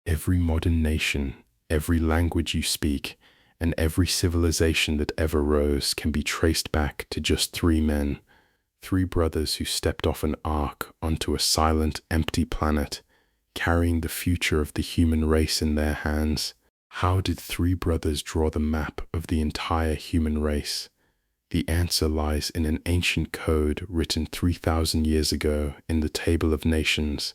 Every modern nation, every language you speak, and every civilization that ever rose can be traced back to just three men, three brothers who stepped off an ark onto a silent, empty planet, carrying the future of the human race in their hands. How did three brothers draw the map of the entire human race? The answer lies in an ancient code written 3,000 years ago in the Table of Nations.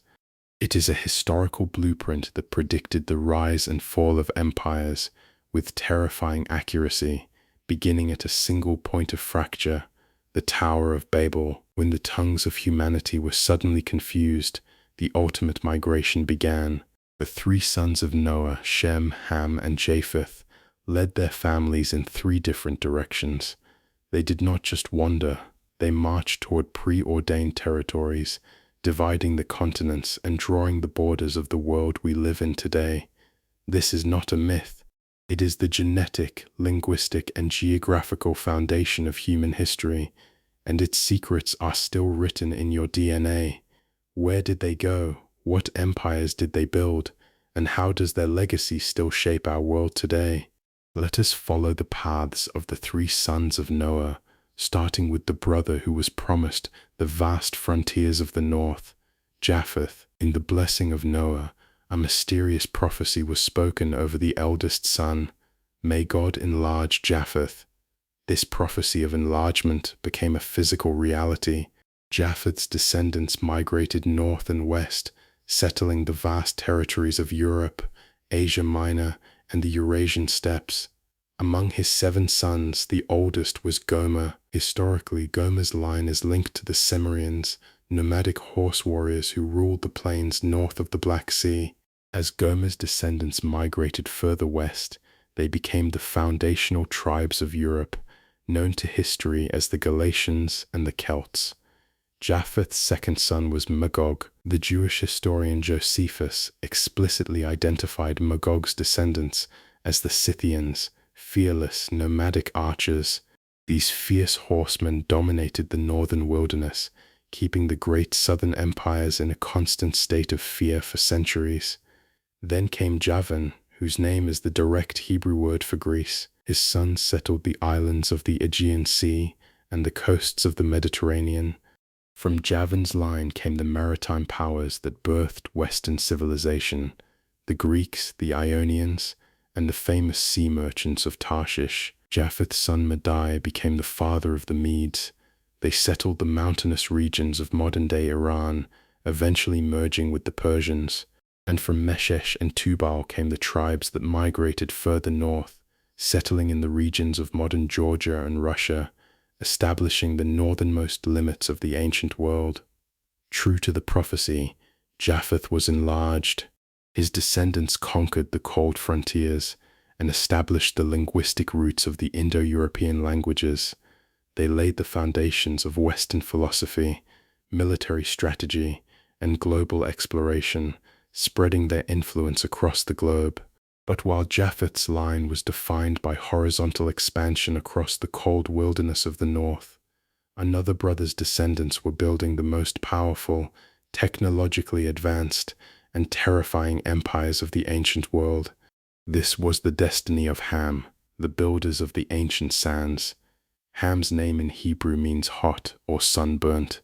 It is a historical blueprint that predicted the rise and fall of empires with terrifying accuracy, beginning at a single point of fracture, the Tower of Babel. When the tongues of humanity were suddenly confused, the ultimate migration began. The three sons of Noah, Shem, Ham, and Japheth, led their families in three different directions. They did not just wander, they marched toward preordained territories, dividing the continents and drawing the borders of the world we live in today. This is not a myth. It is the genetic, linguistic, and geographical foundation of human history, and its secrets are still written in your DNA. Where did they go? What empires did they build? And how does their legacy still shape our world today? Let us follow the paths of the three sons of Noah, starting with the brother who was promised the vast frontiers of the north, Japheth. In the blessing of Noah, a mysterious prophecy was spoken over the eldest son. May God enlarge Japheth. This prophecy of enlargement became a physical reality. Japheth's descendants migrated north and west, settling the vast territories of Europe, Asia Minor, and the Eurasian steppes. Among his 7 sons, the oldest was Gomer. Historically, Gomer's line is linked to the Cimmerians, nomadic horse warriors who ruled the plains north of the Black Sea. As Gomer's descendants migrated further west, they became the foundational tribes of Europe, known to history as the Galatians and the Celts. Japheth's second son was Magog. The Jewish historian Josephus explicitly identified Magog's descendants as the Scythians, fearless, nomadic archers. These fierce horsemen dominated the northern wilderness, keeping the great southern empires in a constant state of fear for centuries. Then came Javan, whose name is the direct Hebrew word for Greece. His sons settled the islands of the Aegean Sea and the coasts of the Mediterranean. From Javan's line came the maritime powers that birthed Western civilization, the Greeks, the Ionians, and the famous sea merchants of Tarshish. Japheth's son Madai became the father of the Medes. They settled the mountainous regions of modern-day Iran, eventually merging with the Persians. And from Meshesh and Tubal came the tribes that migrated further north, settling in the regions of modern Georgia and Russia, establishing the northernmost limits of the ancient world. True to the prophecy, Japheth was enlarged. His descendants conquered the cold frontiers and established the linguistic roots of the Indo-European languages. They laid the foundations of Western philosophy, military strategy, and global exploration, spreading their influence across the globe. But while Japheth's line was defined by horizontal expansion across the cold wilderness of the north, another brother's descendants were building the most powerful, technologically advanced, and terrifying empires of the ancient world. This was the destiny of Ham, the builders of the ancient sands. Ham's name in Hebrew means hot or sunburnt.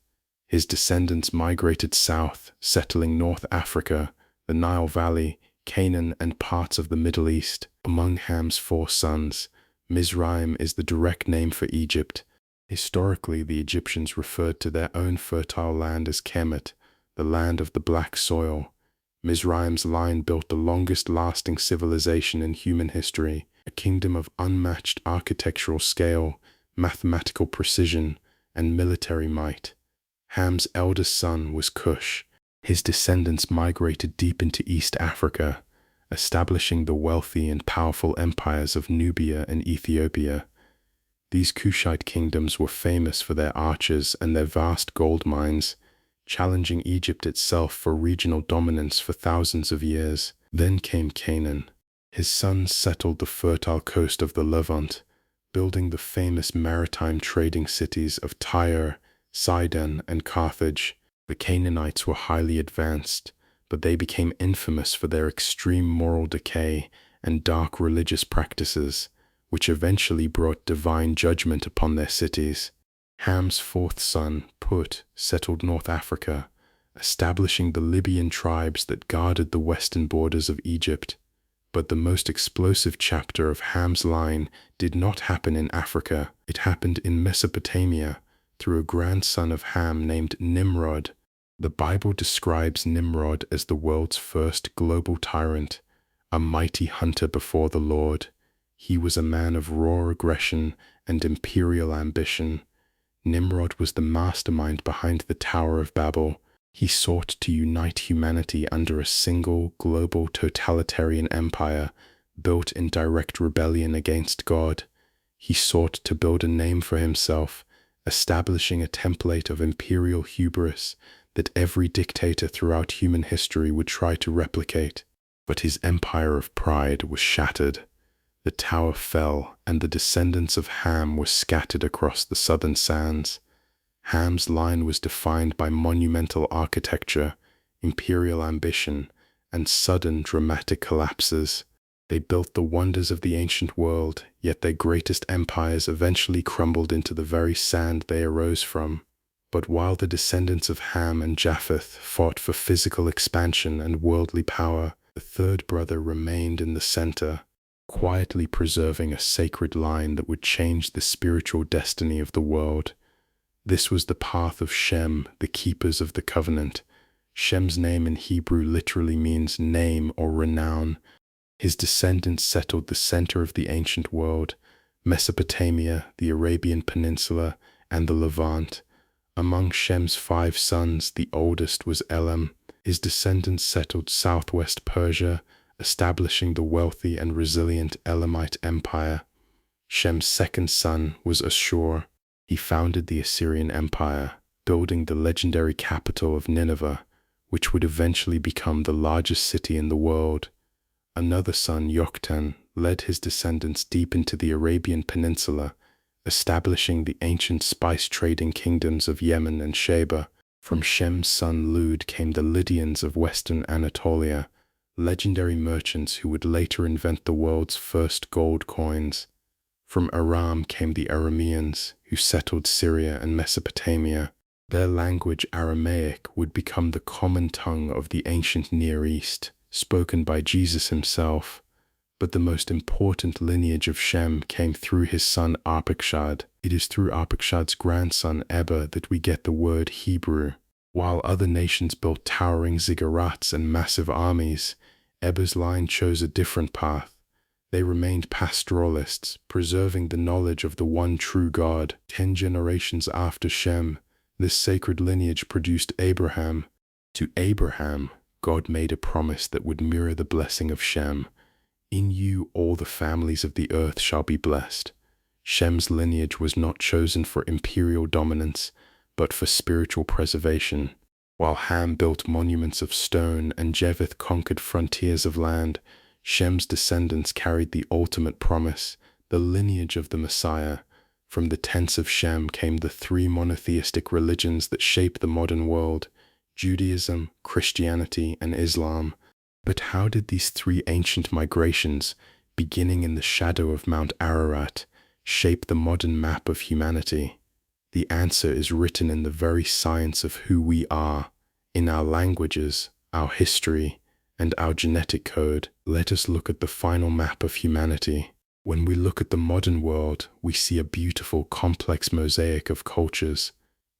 His descendants migrated south, settling North Africa, the Nile Valley, Canaan, and parts of the Middle East. Among Ham's 4 sons, Mizraim is the direct name for Egypt. Historically, the Egyptians referred to their own fertile land as Kemet, the land of the black soil. Mizraim's line built the longest-lasting civilization in human history, a kingdom of unmatched architectural scale, mathematical precision, and military might. Ham's eldest son was Cush. His descendants migrated deep into East Africa, establishing the wealthy and powerful empires of Nubia and Ethiopia. These Kushite kingdoms were famous for their archers and their vast gold mines, challenging Egypt itself for regional dominance for thousands of years. Then came Canaan. His sons settled the fertile coast of the Levant, building the famous maritime trading cities of Tyre, Sidon, and Carthage. The Canaanites were highly advanced, but they became infamous for their extreme moral decay and dark religious practices, which eventually brought divine judgment upon their cities. Ham's fourth son, Put, settled North Africa, establishing the Libyan tribes that guarded the western borders of Egypt. But the most explosive chapter of Ham's line did not happen in Africa. It happened in Mesopotamia through a grandson of Ham named Nimrod. The Bible describes Nimrod as the world's first global tyrant, a mighty hunter before the Lord. He was a man of raw aggression and imperial ambition. Nimrod was the mastermind behind the Tower of Babel. He sought to unite humanity under a single global totalitarian empire built in direct rebellion against God. He sought to build a name for himself, establishing a template of imperial hubris that every dictator throughout human history would try to replicate. But his empire of pride was shattered. The tower fell, and the descendants of Ham were scattered across the southern sands. Ham's line was defined by monumental architecture, imperial ambition, and sudden dramatic collapses. They built the wonders of the ancient world, yet their greatest empires eventually crumbled into the very sand they arose from. But while the descendants of Ham and Japheth fought for physical expansion and worldly power, the third brother remained in the center, quietly preserving a sacred line that would change the spiritual destiny of the world. This was the path of Shem, the keepers of the covenant. Shem's name in Hebrew literally means name or renown. His descendants settled the center of the ancient world, Mesopotamia, the Arabian Peninsula, and the Levant. Among Shem's 5 sons, the oldest was Elam. His descendants settled southwest Persia, establishing the wealthy and resilient Elamite Empire. Shem's second son was Ashur. He founded the Assyrian Empire, building the legendary capital of Nineveh, which would eventually become the largest city in the world. Another son, Yoktan, led his descendants deep into the Arabian Peninsula, establishing the ancient spice-trading kingdoms of Yemen and Sheba. From Shem's son Lud came the Lydians of western Anatolia, legendary merchants who would later invent the world's first gold coins. From Aram came the Arameans, who settled Syria and Mesopotamia. Their language, Aramaic, would become the common tongue of the ancient Near East, spoken by Jesus himself. But the most important lineage of Shem came through his son Arpachshad. It is through Arpachshad's grandson Eber that we get the word Hebrew. While other nations built towering ziggurats and massive armies, Eber's line chose a different path. They remained pastoralists, preserving the knowledge of the one true God. 10 generations after Shem, this sacred lineage produced Abraham. To Abraham, God made a promise that would mirror the blessing of Shem. In you all the families of the earth shall be blessed. Shem's lineage was not chosen for imperial dominance, but for spiritual preservation. While Ham built monuments of stone and Japheth conquered frontiers of land, Shem's descendants carried the ultimate promise, the lineage of the Messiah. From the tents of Shem came the 3 monotheistic religions that shape the modern world: Judaism, Christianity, and Islam. But how did these 3 ancient migrations, beginning in the shadow of Mount Ararat, shape the modern map of humanity? The answer is written in the very science of who we are, in our languages, our history, and our genetic code. Let us look at the final map of humanity. When we look at the modern world, we see a beautiful, complex mosaic of cultures.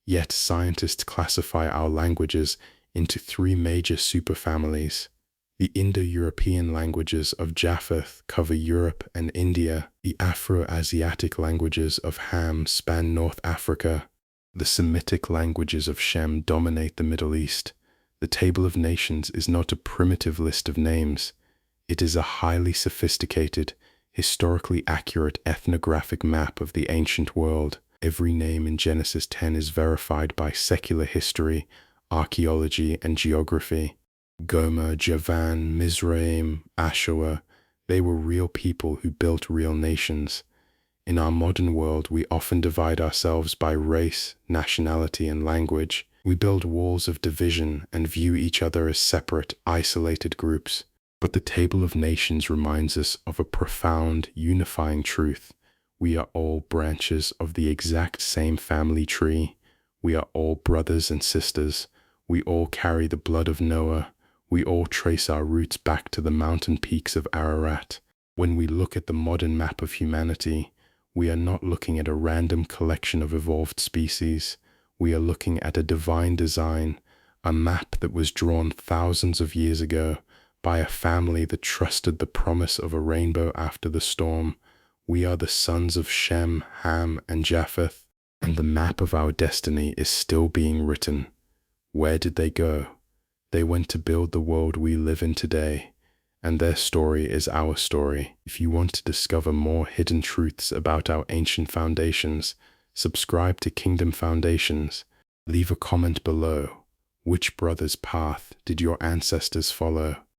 Yet scientists classify our languages into 3 major superfamilies. The Indo-European languages of Japheth cover Europe and India. The Afro-Asiatic languages of Ham span North Africa. The Semitic languages of Shem dominate the Middle East. The Table of Nations is not a primitive list of names. It is a highly sophisticated, historically accurate ethnographic map of the ancient world. Every name in Genesis 10 is verified by secular history, archaeology, and geography. Gomer, Javan, Mizraim, Ashur, they were real people who built real nations. In our modern world, we often divide ourselves by race, nationality, and language. We build walls of division and view each other as separate, isolated groups. But the Table of Nations reminds us of a profound, unifying truth. We are all branches of the exact same family tree. We are all brothers and sisters. We all carry the blood of Noah. We all trace our roots back to the mountain peaks of Ararat. When we look at the modern map of humanity, we are not looking at a random collection of evolved species. We are looking at a divine design, a map that was drawn thousands of years ago by a family that trusted the promise of a rainbow after the storm. We are the sons of Shem, Ham, and Japheth, and the map of our destiny is still being written. Where did they go? They went to build the world we live in today, and their story is our story. If you want to discover more hidden truths about our ancient foundations, subscribe to Kingdom Foundations. Leave a comment below. Which brother's path did your ancestors follow?